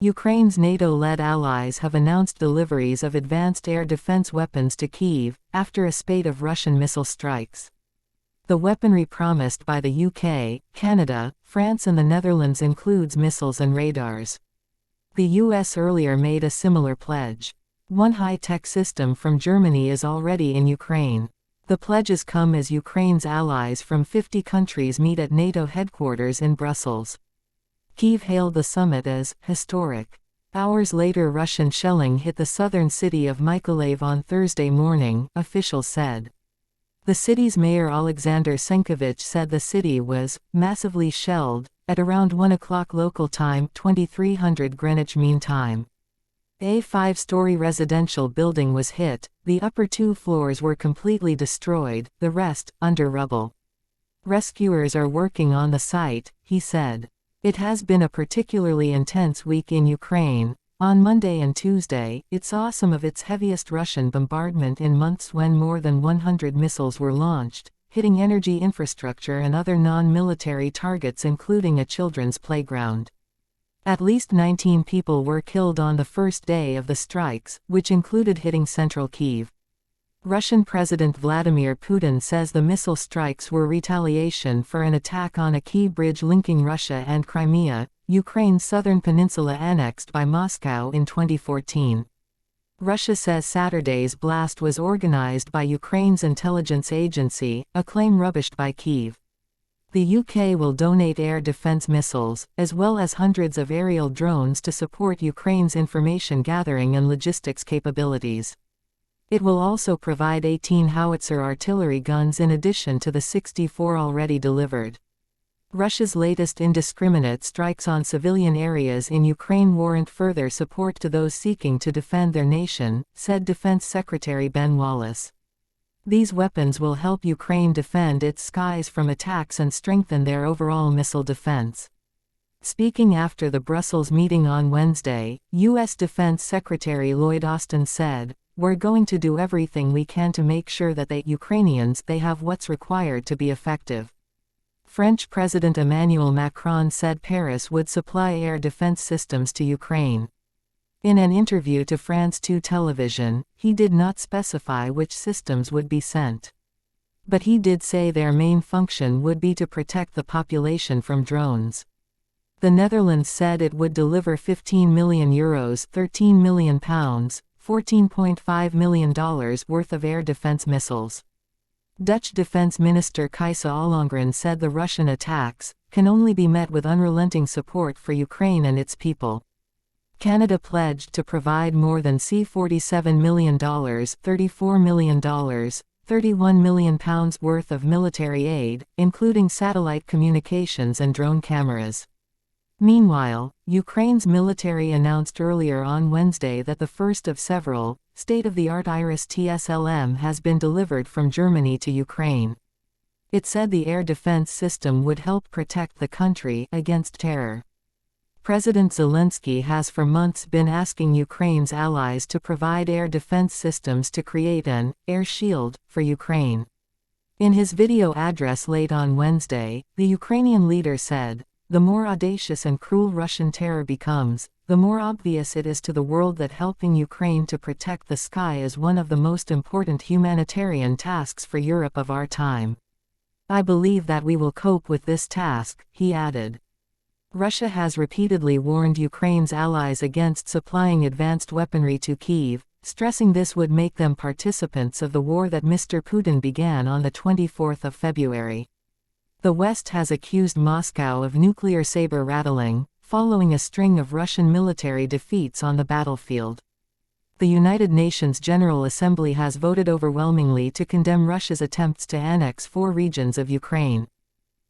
Ukraine's NATO-led allies have announced deliveries of advanced air defense weapons to Kyiv, after a spate of Russian missile strikes. The weaponry promised by the UK, Canada, France and the Netherlands includes missiles and radars. The US earlier made a similar pledge. One high-tech system from Germany is already in Ukraine. The pledges come as Ukraine's allies from 50 countries meet at NATO headquarters in Brussels. Kyiv hailed the summit as historic. Hours later, Russian shelling hit the southern city of Mykolaiv on Thursday morning, officials said. The city's mayor Alexander Senkovich said the city was massively shelled at around 1 o'clock local time, 2300 Greenwich Mean Time. A 5-story residential building was hit. The upper 2 floors were completely destroyed, the rest under rubble. Rescuers are working on the site, he said. It has been a particularly intense week in Ukraine. On Monday and Tuesday, it saw some of its heaviest Russian bombardment in months when more than 100 missiles were launched, hitting energy infrastructure and other non-military targets including a children's playground. At least 19 people were killed on the first day of the strikes, which included hitting central Kyiv. Russian President Vladimir Putin says the missile strikes were retaliation for an attack on a key bridge linking Russia and Crimea, Ukraine's southern peninsula annexed by Moscow in 2014. Russia says Saturday's blast was organized by Ukraine's intelligence agency, a claim rubbished by Kyiv. The UK will donate air defense missiles, as well as hundreds of aerial drones to support Ukraine's information gathering and logistics capabilities. It will also provide 18 howitzer artillery guns in addition to the 64 already delivered. Russia's latest indiscriminate strikes on civilian areas in Ukraine warrant further support to those seeking to defend their nation, said Defense Secretary Ben Wallace. These weapons will help Ukraine defend its skies from attacks and strengthen their overall missile defense. Speaking after the Brussels meeting on Wednesday, U.S. Defense Secretary Lloyd Austin said, "We're going to do everything we can to make sure that the Ukrainians they have what's required to be effective." French President Emmanuel Macron said Paris would supply air defense systems to Ukraine. In an interview to France 2 television, he did not specify which systems would be sent. But he did say their main function would be to protect the population from drones. The Netherlands said it would deliver €15 million, £13 million, $14.5 million worth of air defense missiles. Dutch Defense Minister Kajsa Ollongren said the Russian attacks can only be met with unrelenting support for Ukraine and its people. Canada pledged to provide more than $47 million, $34 million, £31 million worth of military aid, including satellite communications and drone cameras. Meanwhile, Ukraine's military announced earlier on Wednesday that the first of several state-of-the-art IRIS-T-SLM has been delivered from Germany to Ukraine. It said the air defense system would help protect the country against terror. President Zelensky has for months been asking Ukraine's allies to provide air defense systems to create an air shield for Ukraine. In his video address late on Wednesday, the Ukrainian leader said, "The more audacious and cruel Russian terror becomes, the more obvious it is to the world that helping Ukraine to protect the sky is one of the most important humanitarian tasks for Europe of our time. I believe that we will cope with this task," he added. Russia has repeatedly warned Ukraine's allies against supplying advanced weaponry to Kyiv, stressing this would make them participants of the war that Mr. Putin began on the 24th of February. The West has accused Moscow of nuclear saber-rattling, following a string of Russian military defeats on the battlefield. The United Nations General Assembly has voted overwhelmingly to condemn Russia's attempts to annex 4 regions of Ukraine.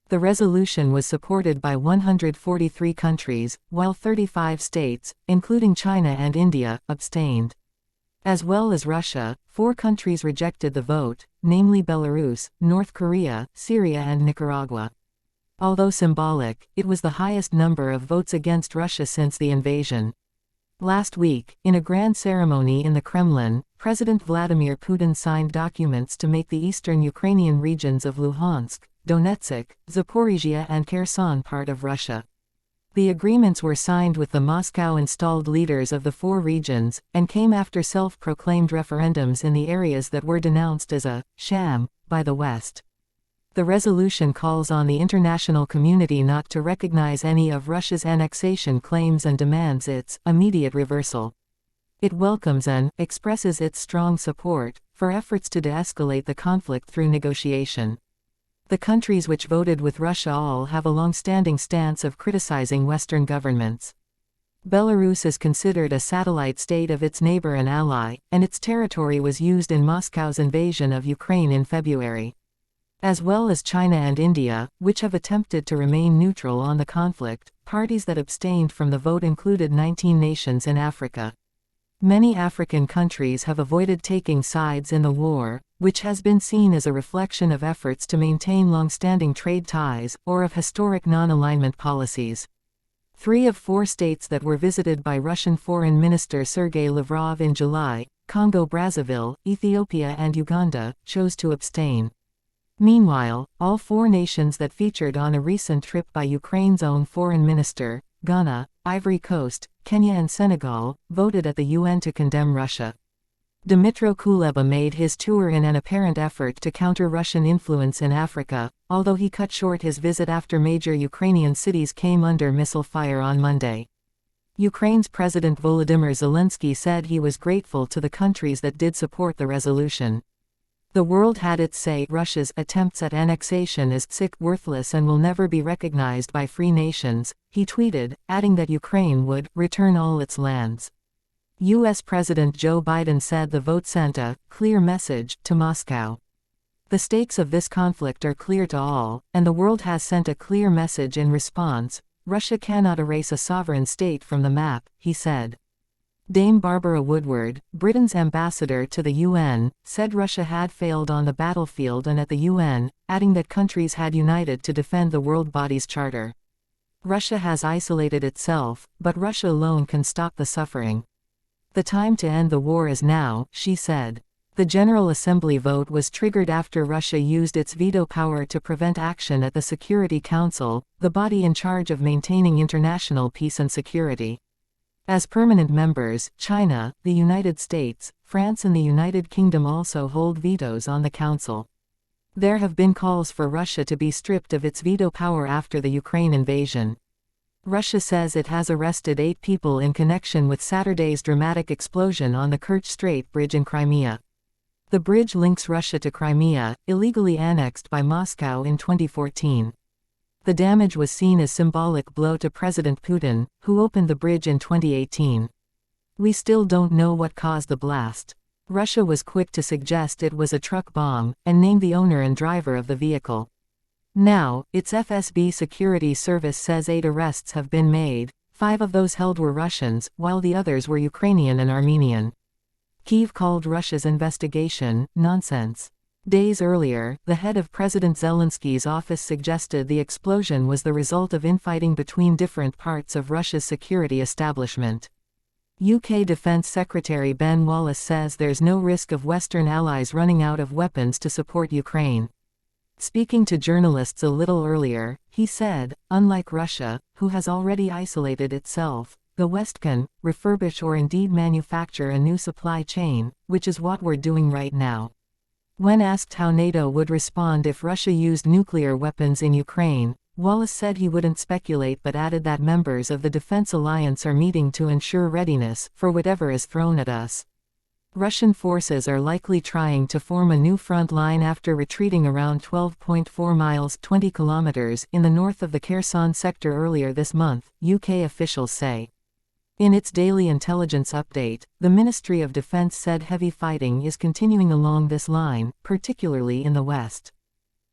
The resolution was supported by 143 countries, while 35 states, including China and India, abstained. As well as Russia, 4 countries rejected the vote, namely Belarus, North Korea, Syria and Nicaragua. Although symbolic, it was the highest number of votes against Russia since the invasion. Last week, in a grand ceremony in the Kremlin, President Vladimir Putin signed documents to make the eastern Ukrainian regions of Luhansk, Donetsk, Zaporizhia and Kherson part of Russia. The agreements were signed with the Moscow-installed leaders of the four regions, and came after self-proclaimed referendums in the areas that were denounced as a sham by the West. The resolution calls on the international community not to recognize any of Russia's annexation claims and demands its immediate reversal. It welcomes and expresses its strong support for efforts to de-escalate the conflict through negotiation. The countries which voted with Russia all have a long-standing stance of criticizing Western governments. Belarus is considered a satellite state of its neighbor and ally, and its territory was used in Moscow's invasion of Ukraine in February. As well as China and India, which have attempted to remain neutral on the conflict, parties that abstained from the vote included 19 nations in Africa. Many African countries have avoided taking sides in the war, which has been seen as a reflection of efforts to maintain long-standing trade ties, or of historic non-alignment policies. 3 of 4 states that were visited by Russian Foreign Minister Sergei Lavrov in July, Congo-Brazzaville, Ethiopia and Uganda, chose to abstain. Meanwhile, all 4 nations that featured on a recent trip by Ukraine's own foreign minister, Ghana, Ivory Coast, Kenya and Senegal, voted at the UN to condemn Russia. Dmytro Kuleba made his tour in an apparent effort to counter Russian influence in Africa, although he cut short his visit after major Ukrainian cities came under missile fire on Monday. Ukraine's President Volodymyr Zelensky said he was grateful to the countries that did support the resolution. The world had its say. Russia's attempts at annexation is sick, worthless and will never be recognized by free nations, he tweeted, adding that Ukraine would return all its lands. U.S. President Joe Biden said the vote sent a clear message to Moscow. The stakes of this conflict are clear to all, and the world has sent a clear message in response. Russia cannot erase a sovereign state from the map, he said. Dame Barbara Woodward, Britain's ambassador to the UN, said Russia had failed on the battlefield and at the UN, adding that countries had united to defend the world body's charter. Russia has isolated itself, but Russia alone can stop the suffering. The time to end the war is now, she said. The General Assembly vote was triggered after Russia used its veto power to prevent action at the Security Council, the body in charge of maintaining international peace and security. As permanent members, China, the United States, France and the United Kingdom also hold vetoes on the Council. There have been calls for Russia to be stripped of its veto power after the Ukraine invasion. Russia says it has arrested 8 people in connection with Saturday's dramatic explosion on the Kerch Strait bridge in Crimea. The bridge links Russia to Crimea, illegally annexed by Moscow in 2014. The damage was seen as symbolic blow to President Putin, who opened the bridge in 2018. We still don't know what caused the blast. Russia was quick to suggest it was a truck bomb, and named the owner and driver of the vehicle. Now, its FSB security service says 8 arrests have been made. 5 of those held were Russians, while the others were Ukrainian and Armenian. Kyiv called Russia's investigation nonsense. Days earlier, the head of President Zelensky's office suggested the explosion was the result of infighting between different parts of Russia's security establishment. UK Defence Secretary Ben Wallace says there's no risk of Western allies running out of weapons to support Ukraine. Speaking to journalists a little earlier, he said, unlike Russia, who has already isolated itself, the West can refurbish or indeed manufacture a new supply chain, which is what we're doing right now. When asked how NATO would respond if Russia used nuclear weapons in Ukraine, Wallace said he wouldn't speculate but added that members of the Defense Alliance are meeting to ensure readiness for whatever is thrown at us. Russian forces are likely trying to form a new front line after retreating around 12.4 miles 20 kilometers in the north of the Kherson sector earlier this month, UK officials say. In its daily intelligence update, the Ministry of Defense said heavy fighting is continuing along this line, particularly in the west.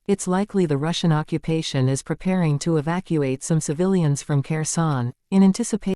It's likely the Russian occupation is preparing to evacuate some civilians from Kherson, in anticipation